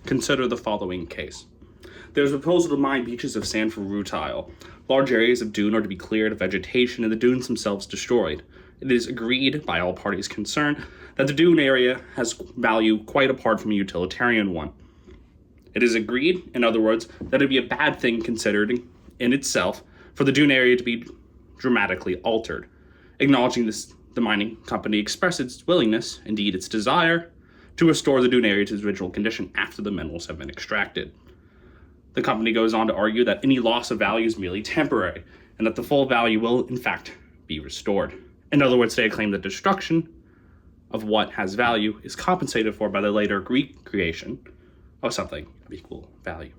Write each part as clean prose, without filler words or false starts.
Consider the following case. There's a proposal to mine beaches of sand for rutile. Large areas of dune are to be cleared of vegetation and the dunes themselves destroyed. It is agreed by all parties concerned that the dune area has value quite apart from a utilitarian one. It is agreed, in other words, that it would be a bad thing considered in itself for the dune area to be dramatically altered. Acknowledging this, the mining company expressed its willingness, indeed its desire, to restore the dune area to its original condition after the minerals have been extracted. The company goes on to argue that any loss of value is merely temporary, and that the full value will, in fact, be restored. In other words, they claim that destruction of what has value is compensated for by the later recreation of something of equal value.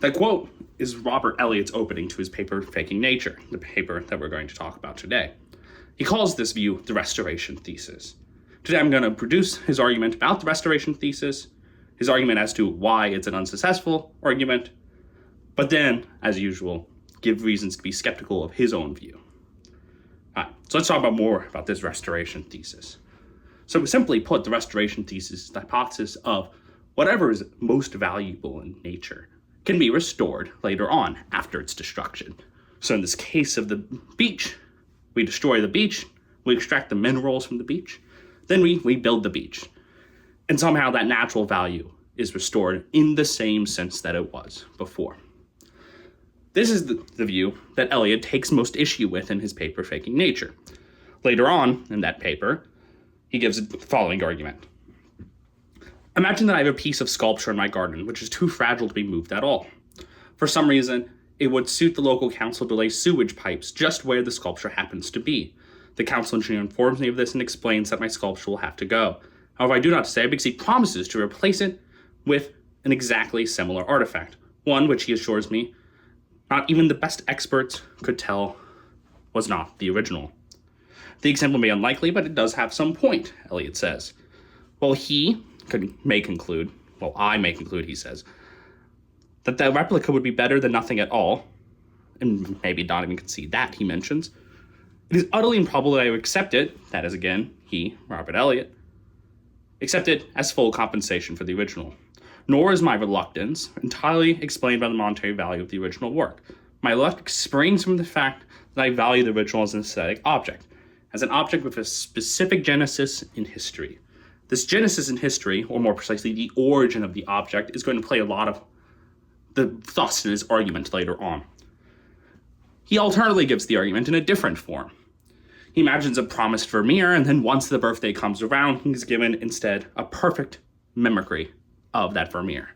That quote is Robert Elliot's opening to his paper, Faking Nature, the paper that we're going to talk about today. He calls this view the restoration thesis. Today I'm going to produce his argument about the restoration thesis, his argument as to why it's an unsuccessful argument, but then, as usual, give reasons to be skeptical of his own view. So let's talk more about this restoration thesis. So simply put, the restoration thesis is the hypothesis of whatever is most valuable in nature can be restored later on after its destruction. So in this case of the beach, we destroy the beach, we extract the minerals from the beach, then we build the beach. And somehow that natural value is restored in the same sense that it was before. This is the view that Elliot takes most issue with in his paper, Faking Nature. Later on in that paper, he gives the following argument. Imagine that I have a piece of sculpture in my garden which is too fragile to be moved at all. For some reason, it would suit the local council to lay sewage pipes just where the sculpture happens to be. The council engineer informs me of this and explains that my sculpture will have to go. However, I do not say because he promises to replace it with an exactly similar artifact, one which he assures me not even the best experts could tell was not the original. The example may be unlikely, but it does have some point, Elliot says. Well, I may conclude, he says, that the replica would be better than nothing at all, and maybe not even concede that, he mentions. It is utterly improbable that I would accept it, that is again, he, Robert Elliot, accept it as full compensation for the original. Nor is my reluctance entirely explained by the monetary value of the original work. My reluctance springs from the fact that I value the original as an aesthetic object, as an object with a specific genesis in history. This genesis in history, or more precisely, the origin of the object, is going to play a lot of the thoughts in his argument later on. He alternately gives the argument in a different form. He imagines a promised Vermeer, and then once the birthday comes around, he's given instead a perfect mimicry of that Vermeer,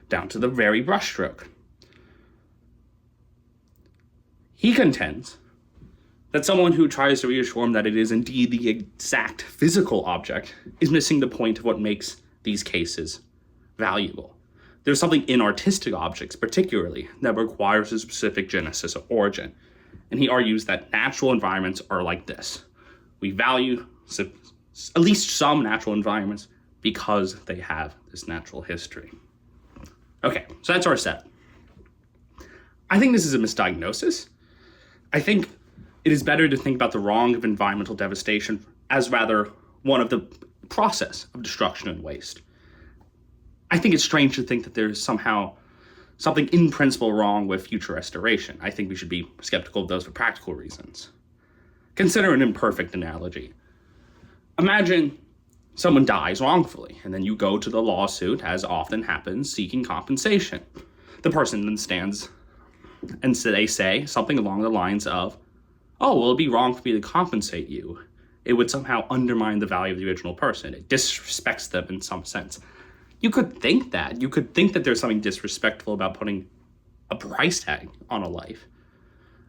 down to the very brushstroke. He contends that someone who tries to reassure him that it is indeed the exact physical object is missing the point of what makes these cases valuable. There's something in artistic objects, particularly, that requires a specific genesis or origin. And he argues that natural environments are like this. We value at least some natural environments because they have this natural history. Okay, so that's our set. I think this is a misdiagnosis. I think it is better to think about the wrong of environmental devastation as rather one of the process of destruction and waste. I think it's strange to think that there's somehow something in principle wrong with future restoration. I think we should be skeptical of those for practical reasons. Consider an imperfect analogy. Imagine someone dies wrongfully, and then you go to the lawsuit, as often happens, seeking compensation. The person then stands and they say something along the lines of, oh, well, it'd be wrong for me to compensate you. It would somehow undermine the value of the original person. It disrespects them in some sense. You could think that. You could think that there's something disrespectful about putting a price tag on a life.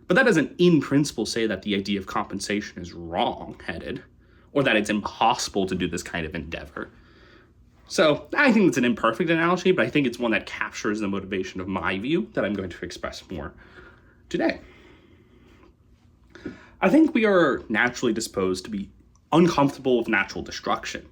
But that doesn't in principle say that the idea of compensation is wrong-headed, or that it's impossible to do this kind of endeavor. So I think it's an imperfect analogy, but I think it's one that captures the motivation of my view that I'm going to express more today. I think we are naturally disposed to be uncomfortable with natural destruction.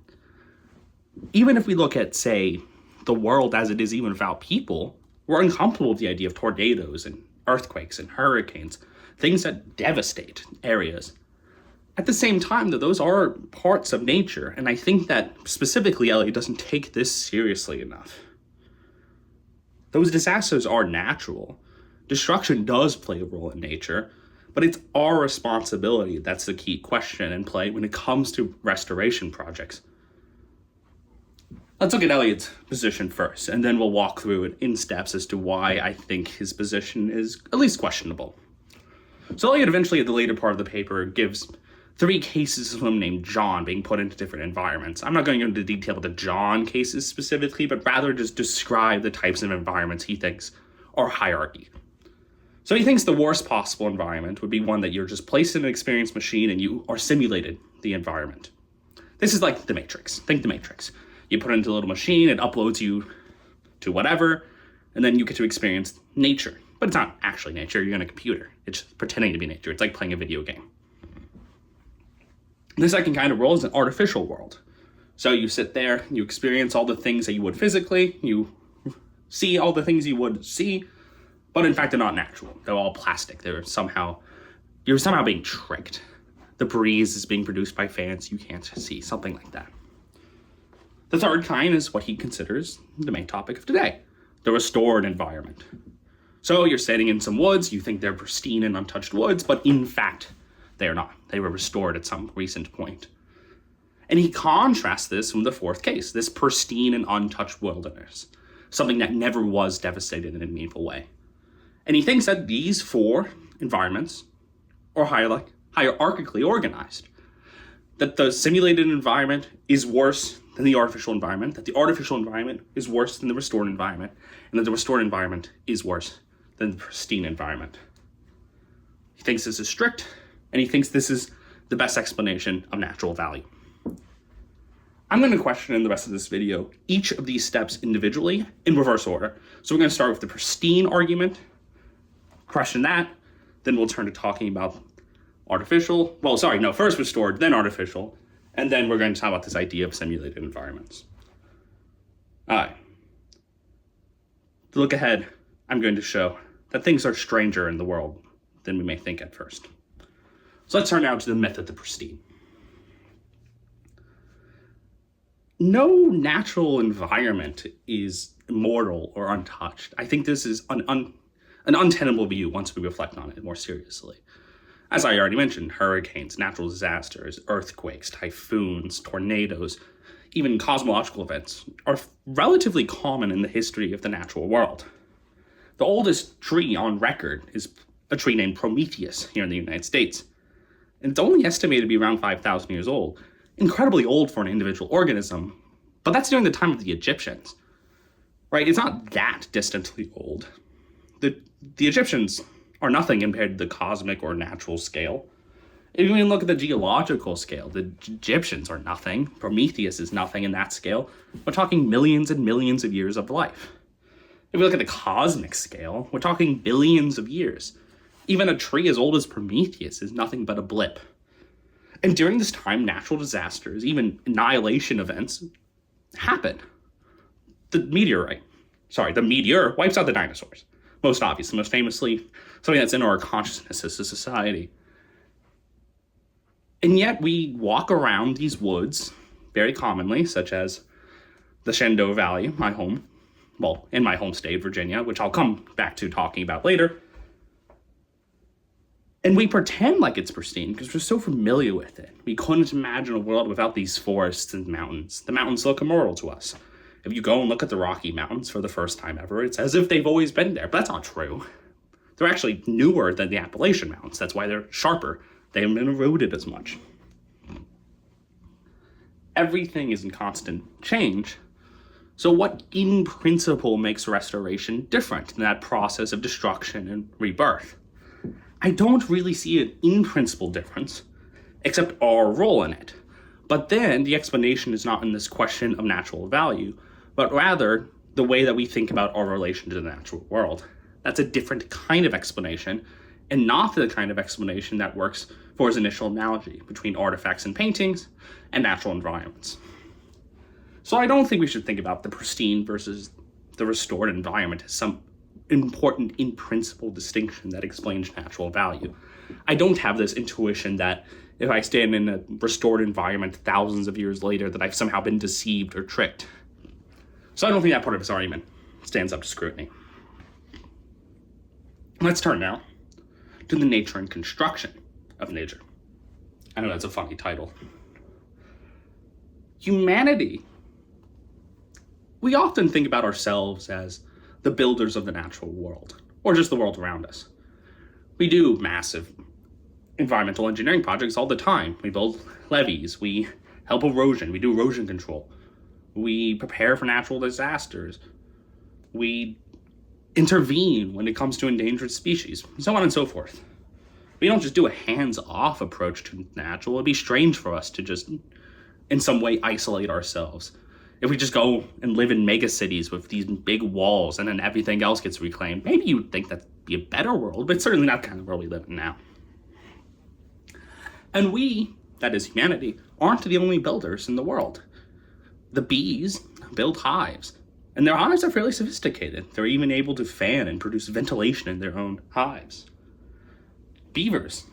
Even if we look at, say, the world as it is even without people, we're uncomfortable with the idea of tornadoes and earthquakes and hurricanes, things that devastate areas. At the same time, though, those are parts of nature, and I think that specifically Elliot doesn't take this seriously enough. Those disasters are natural. Destruction does play a role in nature, but it's our responsibility that's the key question in play when it comes to restoration projects. Let's look at Elliot's position first, and then we'll walk through it in steps as to why I think his position is at least questionable. So Elliot eventually, at the later part of the paper, gives 3 cases of him named John being put into different environments. I'm not going into detail with the John cases specifically, but rather just describe the types of environments he thinks are hierarchy. So he thinks the worst possible environment would be one that you're just placed in an experience machine and you are simulated the environment. This is like the Matrix. Think the Matrix. You put it into a little machine, it uploads you to whatever, and then you get to experience nature. But it's not actually nature, you're in a computer. It's just pretending to be nature. It's like playing a video game. The second kind of world is an artificial world. So you sit there, you experience all the things that you would physically, you see all the things you would see, but in fact they're not natural. They're all plastic. You're somehow being tricked. The breeze is being produced by fans you can't see, something like that. The third kind is what he considers the main topic of today, the restored environment. So you're sitting in some woods, you think they're pristine and untouched woods, but in fact, they are not. They were restored at some recent point. And he contrasts this from the fourth case, this pristine and untouched wilderness, something that never was devastated in a meaningful way. And he thinks that these 4 environments are hierarchically organized, that the simulated environment is worse than the artificial environment, that the artificial environment is worse than the restored environment, and that the restored environment is worse than the pristine environment. He thinks this is strict, and he thinks this is the best explanation of natural value. I'm going to question in the rest of this video each of these steps individually in reverse order. So we're going to start with the pristine argument, question that, then we'll turn to talking about first restored, then artificial, and then we're going to talk about this idea of simulated environments. All right. To look ahead, I'm going to show that things are stranger in the world than we may think at first. So let's turn now to the myth of the pristine. No natural environment is immortal or untouched. I think this is an untenable view once we reflect on it more seriously. As I already mentioned, hurricanes, natural disasters, earthquakes, typhoons, tornadoes, even cosmological events are relatively common in the history of the natural world. The oldest tree on record is a tree named Prometheus here in the United States. And it's only estimated to be around 5,000 years old. Incredibly old for an individual organism, but that's during the time of the Egyptians, right? It's not that distantly old. The Egyptians are nothing compared to the cosmic or natural scale. If you even look at the geological scale, the Egyptians are nothing. Prometheus is nothing in that scale. We're talking millions and millions of years of life. If we look at the cosmic scale, we're talking billions of years. Even a tree as old as Prometheus is nothing but a blip. And during this time, natural disasters, even annihilation events, happen. The meteor wipes out the dinosaurs. Most obviously, most famously, something that's in our consciousness as a society. And yet we walk around these woods very commonly, such as the Shenandoah Valley, in my home state, Virginia, which I'll come back to talking about later. And we pretend like it's pristine because we're so familiar with it. We couldn't imagine a world without these forests and mountains. The mountains look immortal to us. If you go and look at the Rocky Mountains for the first time ever, it's as if they've always been there. But that's not true. They're actually newer than the Appalachian Mountains. That's why they're sharper. They haven't been eroded as much. Everything is in constant change. So what in principle makes restoration different than that process of destruction and rebirth? I don't really see an in principle difference, except our role in it. But then the explanation is not in this question of natural value, but rather the way that we think about our relation to the natural world. That's a different kind of explanation, and not the kind of explanation that works for his initial analogy between artifacts and paintings and natural environments. So I don't think we should think about the pristine versus the restored environment as some important in-principle distinction that explains natural value. I don't have this intuition that if I stand in a restored environment thousands of years later that I've somehow been deceived or tricked. So I don't think that part of his argument stands up to scrutiny. Let's turn now to the nature and construction of nature. I know that's a funny title. Humanity. We often think about ourselves as the builders of the natural world, or just the world around us. We do massive environmental engineering projects all the time. We build levees, we help erosion, we do erosion control, we prepare for natural disasters, we intervene when it comes to endangered species, so on and so forth. We don't just do a hands-off approach to natural. It'd be strange for us to just, in some way, isolate ourselves. If we just go and live in mega cities with these big walls and then everything else gets reclaimed, maybe you'd think that'd be a better world, but it's certainly not the kind of world we live in now. And we, that is humanity, aren't the only builders in the world. The bees build hives, and their hives are fairly sophisticated. They're even able to fan and produce ventilation in their own hives. Beavers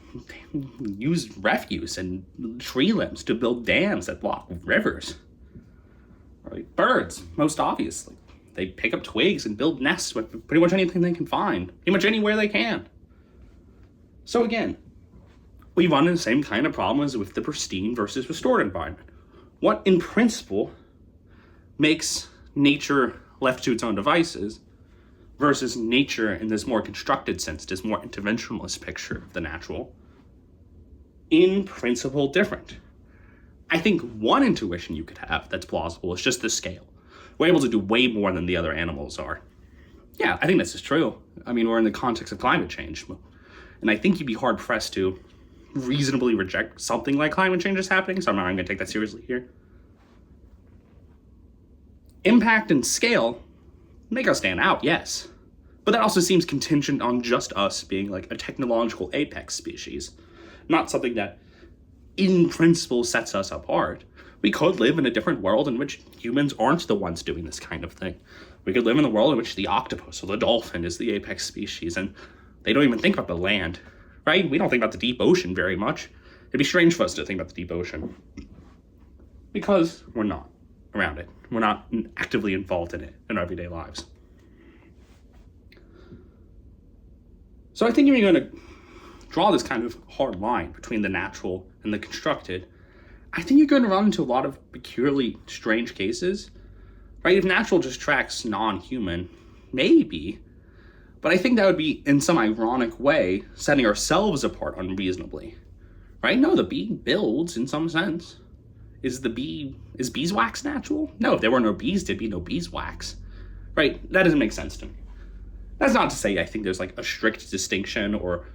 use refuse and tree limbs to build dams that block rivers. Right? Birds, most obviously. They pick up twigs and build nests with pretty much anything they can find, pretty much anywhere they can. So again, we run into the same kind of problem as with the pristine versus restored environment. What, in principle, makes nature left to its own devices versus nature in this more constructed sense, this more interventionalist picture of the natural, in principle different? I think one intuition you could have that's plausible is just the scale. We're able to do way more than the other animals are. Yeah, I think this is true. I mean, we're in the context of climate change. And I think you'd be hard-pressed to reasonably reject something like climate change is happening, so I'm not even going to take that seriously here. Impact and scale make us stand out, yes. But that also seems contingent on just us being like a technological apex species, not something that in principle sets us apart. We could live in a different world in which humans aren't the ones doing this kind of thing. We could live in a world in which the octopus or the dolphin is the apex species, and they don't even think about the land, right? We don't think about the deep ocean very much. It'd be strange for us to think about the deep ocean because we're not around it. We're not actively involved in it in our everyday lives. So I think if you're going to draw this kind of hard line between the natural and the constructed, I think you're going to run into a lot of peculiarly strange cases, right? If natural just tracks non-human, maybe, but I think that would be, in some ironic way, setting ourselves apart unreasonably, right? No, the bee builds in some sense. Is beeswax natural? No, if there were no bees, there'd be no beeswax, right? That doesn't make sense to me. That's not to say I think there's like a strict distinction or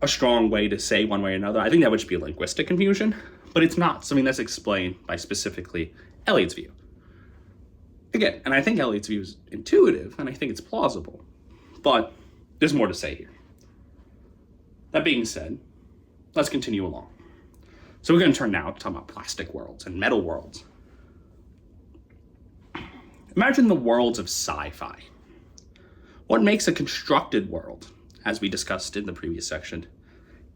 a strong way to say one way or another. I think that would just be a linguistic confusion, but it's not something that's explained by specifically Elliot's view. Again, and I think Elliot's view is intuitive, and I think it's plausible, but there's more to say here. That being said, let's continue along. So we're going to turn now to talk about plastic worlds and metal worlds. Imagine the worlds of sci-fi. What makes a constructed world, as we discussed in the previous section,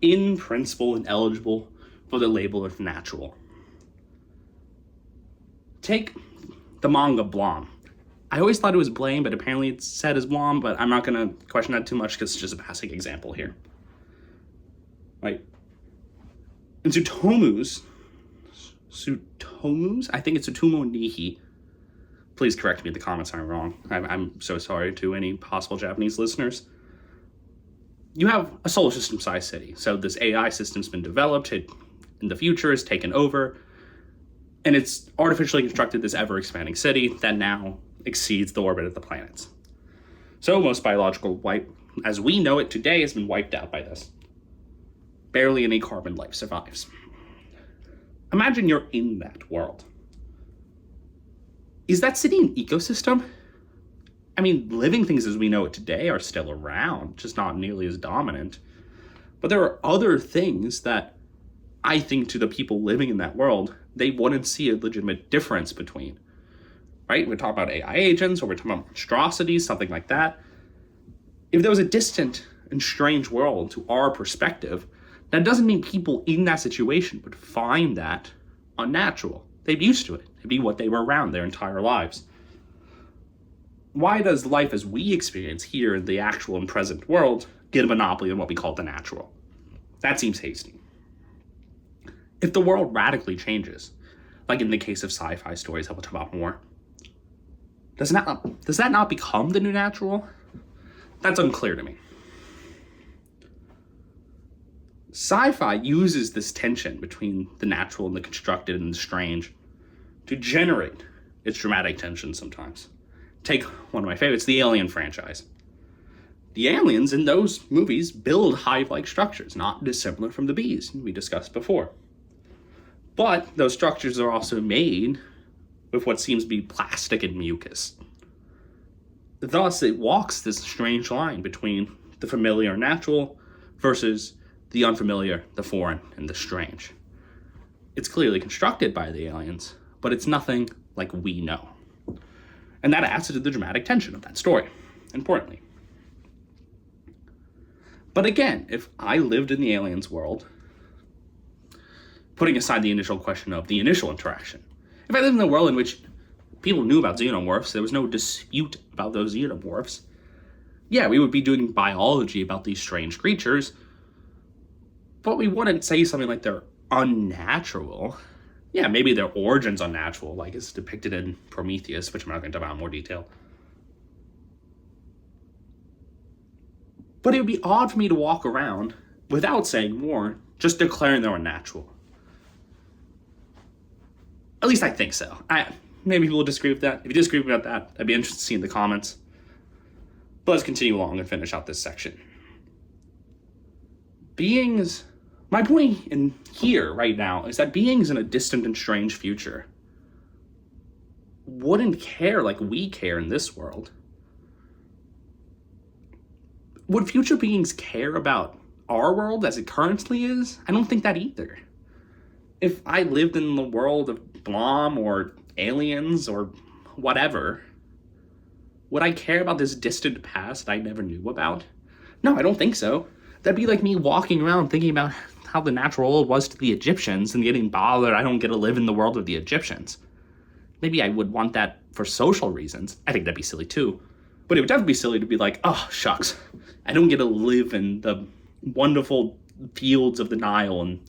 in principle and eligible for the label of natural? Take the manga Blom. I always thought it was Blame, but apparently it's said as Blom, but I'm not going to question that too much because it's just a passing example here. Right? And Tsutomu's, I think it's Tsutomu Nihi. Please correct me in the comments if I'm wrong. I'm so sorry to any possible Japanese listeners. You have a solar system-sized city. So this AI system's been developed, it in the future is taken over, and it's artificially constructed this ever-expanding city that now exceeds the orbit of the planets. So most biological life, as we know it today, has been wiped out by this. Barely any carbon life survives. Imagine you're in that world. Is that city an ecosystem? I mean, living things as we know it today are still around, just not nearly as dominant. But there are other things that I think to the people living in that world, they wouldn't see a legitimate difference between. Right? We're talking about AI agents, or we're talking about monstrosities, something like that. If there was a distant and strange world to our perspective, that doesn't mean people in that situation would find that unnatural. They'd be used to it. It'd be what they were around their entire lives. Why does life as we experience here in the actual and present world get a monopoly on what we call the natural? That seems hasty. If the world radically changes, like in the case of sci-fi stories I will talk about more, does that not become the new natural? That's unclear to me. Sci-fi uses this tension between the natural and the constructed and the strange to generate its dramatic tension sometimes. Take one of my favorites, the Alien franchise. The aliens in those movies build hive-like structures, not dissimilar from the bees we discussed before. But those structures are also made with what seems to be plastic and mucus. Thus, it walks this strange line between the familiar and natural versus the unfamiliar, the foreign, and the strange. It's clearly constructed by the aliens, but it's nothing like we know. And that adds to the dramatic tension of that story, importantly. But again, if I lived in the aliens' world, putting aside the initial question of the initial interaction, if I lived in a world in which people knew about xenomorphs, there was no dispute about those xenomorphs, yeah, we would be doing biology about these strange creatures, but we wouldn't say something like they're unnatural. Yeah, maybe their origin's unnatural, like it's depicted in Prometheus, which I'm not going to talk about in more detail. But it would be odd for me to walk around without saying more, just declaring they're unnatural. At least I think so. Maybe people will disagree with that. If you disagree about that, I'd be interested to see in the comments. But let's continue along and finish out this section. Beings, my point in here right now is that beings in a distant and strange future wouldn't care like we care in this world. Would future beings care about our world as it currently is? I don't think that either. If I lived in the world of Blom or aliens or whatever, would I care about this distant past I never knew about? No, I don't think so. That'd be like me walking around thinking about how the natural world was to the Egyptians and getting bothered I don't get to live in the world of the Egyptians. Maybe I would want that for social reasons. I think that'd be silly too. But it would definitely be silly to be like, oh, shucks, I don't get to live in the wonderful fields of the Nile in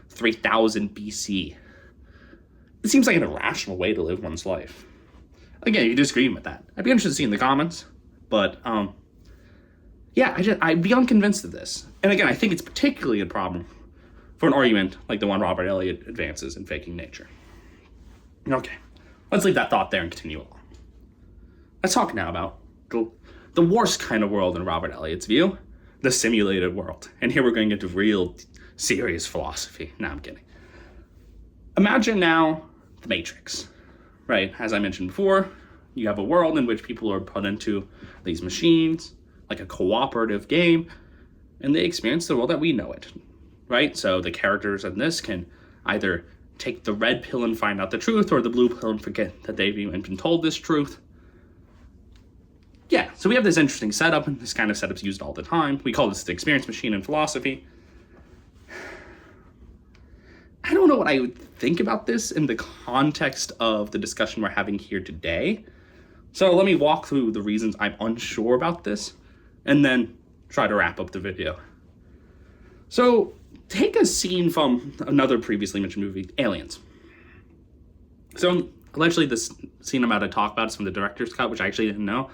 3000 BC. It seems like an irrational way to live one's life. Again, you disagree with that, I'd be interested to see in the comments. But, yeah, I'd be unconvinced of this. And again, I think it's particularly a problem for an argument like the one Robert Elliot advances in Faking Nature. Okay, let's leave that thought there and continue along. Let's talk now about the worst kind of world in Robert Elliott's view, the simulated world. And here we're going into real serious philosophy. No, I'm kidding. Imagine now the Matrix, right? As I mentioned before, you have a world in which people are put into these machines, like a cooperative game, and they experience the world that we know it, right? So the characters in this can either take the red pill and find out the truth, or the blue pill and forget that they've even been told this truth. Yeah, so we have this interesting setup, and this kind of setup's used all the time. We call this the experience machine in philosophy. I don't know what I would think about this in the context of the discussion we're having here today. So let me walk through the reasons I'm unsure about this, and then try to wrap up the video. So take a scene from another previously mentioned movie, Aliens. So allegedly this scene I'm about to talk about is from the director's cut, which I actually didn't know.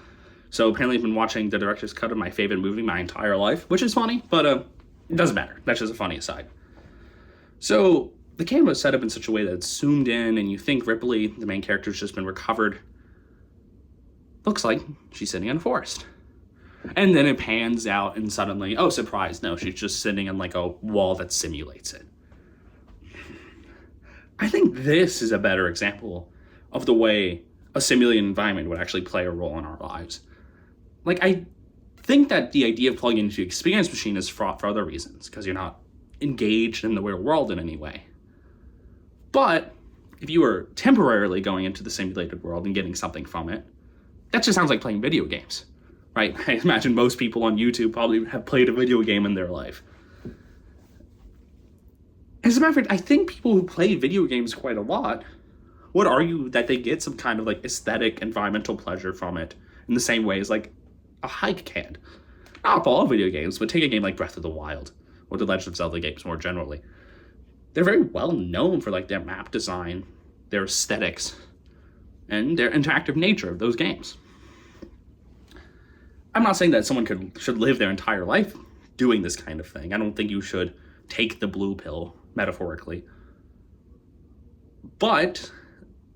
So apparently I've been watching the director's cut of my favorite movie my entire life, which is funny, but it doesn't matter. That's just a funny aside. So the camera is set up in such a way that it's zoomed in, and you think Ripley, the main character, has just been recovered. Looks like she's sitting in a forest. And then it pans out, and suddenly, oh, surprise, no, she's just sitting in like a wall that simulates it. I think this is a better example of the way a simulated environment would actually play a role in our lives. Like, I think that the idea of plugging into the experience machine is fraught for other reasons, because you're not engaged in the real world in any way. But if you were temporarily going into the simulated world and getting something from it, that just sounds like playing video games. right? I imagine most people on YouTube probably have played a video game in their life. As a matter of fact, I think people who play video games quite a lot would argue that they get some kind of like aesthetic, environmental pleasure from it in the same way as like a hike can. Not all video games, but take a game like Breath of the Wild or the Legend of Zelda games more generally. They're very well known for like their map design, their aesthetics, and their interactive nature of those games. I'm not saying that someone should live their entire life doing this kind of thing. I don't think you should take the blue pill, metaphorically. But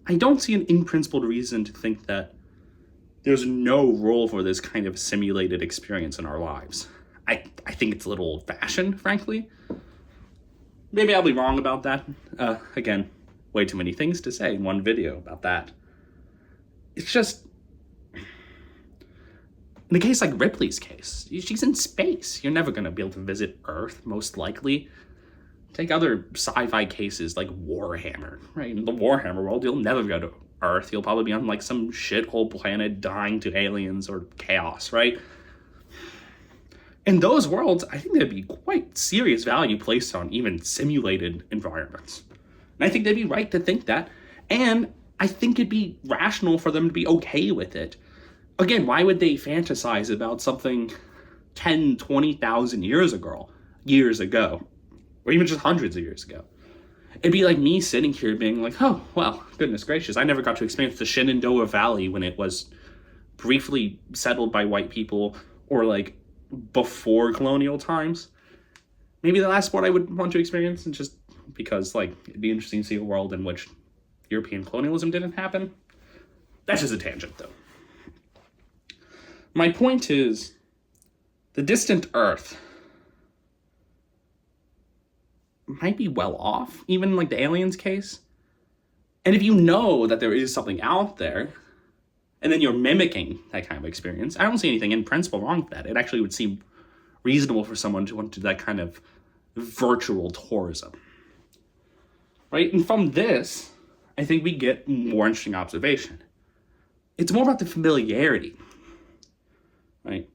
I don't see an in-principled reason to think that there's no role for this kind of simulated experience in our lives. I think it's a little old-fashioned, frankly. Maybe I'll be wrong about that. Again, way too many things to say in one video about that. It's just, in a case like Ripley's case, she's in space. You're never going to be able to visit Earth, most likely. Take other sci-fi cases like Warhammer, right? In the Warhammer world, you'll never go to Earth. You'll probably be on like some shithole planet dying to aliens or chaos, right? In those worlds, I think there'd be quite serious value placed on even simulated environments. And I think they'd be right to think that. And I think it'd be rational for them to be okay with it. Again, why would they fantasize about something 10, 20,000 years ago, or even just hundreds of years ago? It'd be like me sitting here being like, oh, well, goodness gracious, I never got to experience the Shenandoah Valley when it was briefly settled by white people, or like before colonial times. Maybe the last sport I would want to experience, and just because like it'd be interesting to see a world in which European colonialism didn't happen. That's just a tangent, though. My point is, the distant Earth might be well off, even like the aliens case. And if you know that there is something out there, and then you're mimicking that kind of experience, I don't see anything in principle wrong with that. It actually would seem reasonable for someone to want to do that kind of virtual tourism. Right? And from this, I think we get more interesting observation. It's more about the familiarity. Right?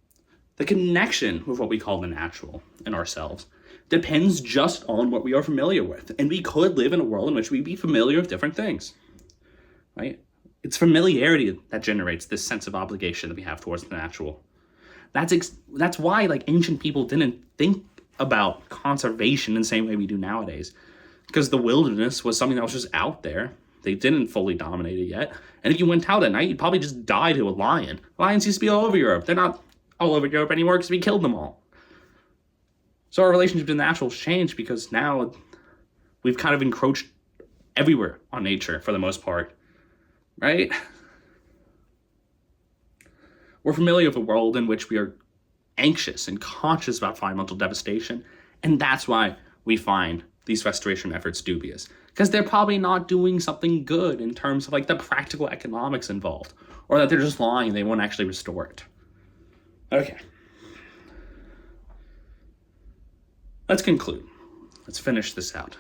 The connection with what we call the natural in ourselves depends just on what we are familiar with. And we could live in a world in which we'd be familiar with different things. Right? It's familiarity that generates this sense of obligation that we have towards the natural. That's why like ancient people didn't think about conservation in the same way we do nowadays. Because the wilderness was something that was just out there. They didn't fully dominate it yet. And if you went out at night, you'd probably just die to a lion. Lions used to be all over Europe. They're not all over Europe anymore because we killed them all. So our relationship to the natural has changed because now we've kind of encroached everywhere on nature for the most part. Right? We're familiar with a world in which we are anxious and conscious about environmental devastation. And that's why we find these restoration efforts dubious. Because they're probably not doing something good in terms of like the practical economics involved. Or that they're just lying and they won't actually restore it. Okay. Let's conclude. Let's finish this out.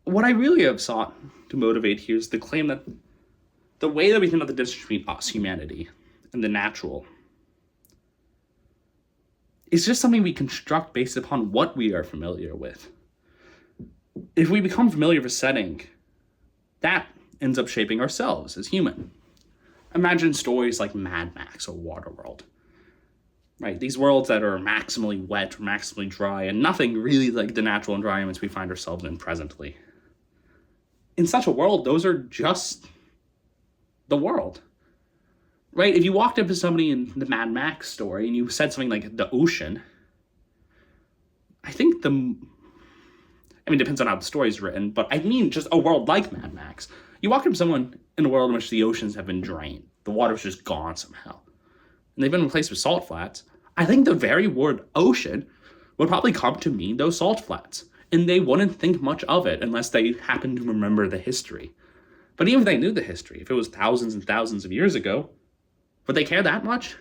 What I really have sought to motivate here is the claim that the way that we think about the distance between us, humanity, and the natural is just something we construct based upon what we are familiar with. If we become familiar with a setting, that ends up shaping ourselves as human. Imagine stories like Mad Max or Waterworld. Right, these worlds that are maximally wet or maximally dry, and nothing really like the natural environments we find ourselves in presently. In such a world, those are just the world. Right? If you walked up to somebody in the Mad Max story and you said something like the ocean, I think it depends on how the story is written, but I mean just a world like Mad Max. You walk up to someone in a world in which the oceans have been drained, the water's just gone somehow, and they've been replaced with salt flats, I think the very word ocean would probably come to mean those salt flats, and they wouldn't think much of it unless they happened to remember the history. But even if they knew the history, if it was thousands and thousands of years ago, would they care that much?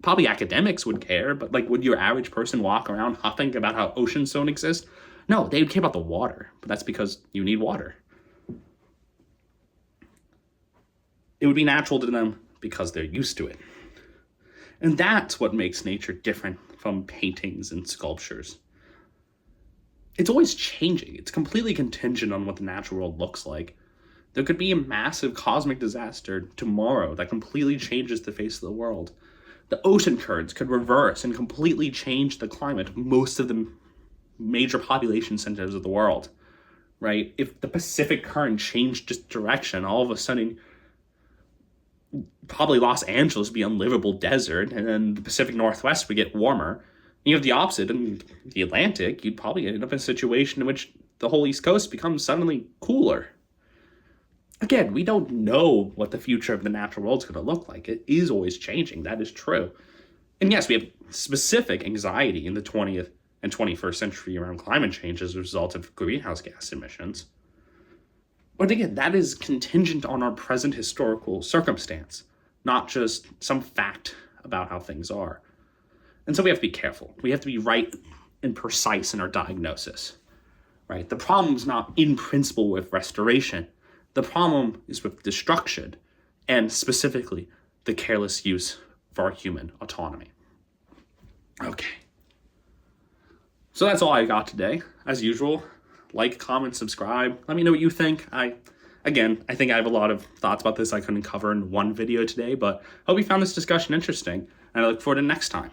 Probably academics would care, but like, would your average person walk around huffing about how oceans don't exist? No, they would care about the water, but that's because you need water. It would be natural to them because they're used to it. And that's what makes nature different from paintings and sculptures. It's always changing. It's completely contingent on what the natural world looks like. There could be a massive cosmic disaster tomorrow that completely changes the face of the world. The ocean currents could reverse and completely change the climate of most of the major population centers of the world, right? If the Pacific current changed just direction, all of a sudden, probably Los Angeles would be unlivable desert, and then the Pacific Northwest would get warmer. You have the opposite in the Atlantic. You'd probably end up in a situation in which the whole East Coast becomes suddenly cooler. Again, we don't know what the future of the natural world is going to look like. It is always changing. That is true. And yes, we have specific anxiety in the 20th and 21st century around climate change as a result of greenhouse gas emissions. But again, that is contingent on our present historical circumstance, not just some fact about how things are. And so we have to be careful. We have to be right and precise in our diagnosis, right? The problem's not in principle with restoration. The problem is with destruction, and specifically the careless use of our human autonomy. Okay. So that's all I got today. As usual, like, comment, subscribe. Let me know what you think. I think I have a lot of thoughts about this I couldn't cover in one video today, but I hope you found this discussion interesting, and I look forward to next time.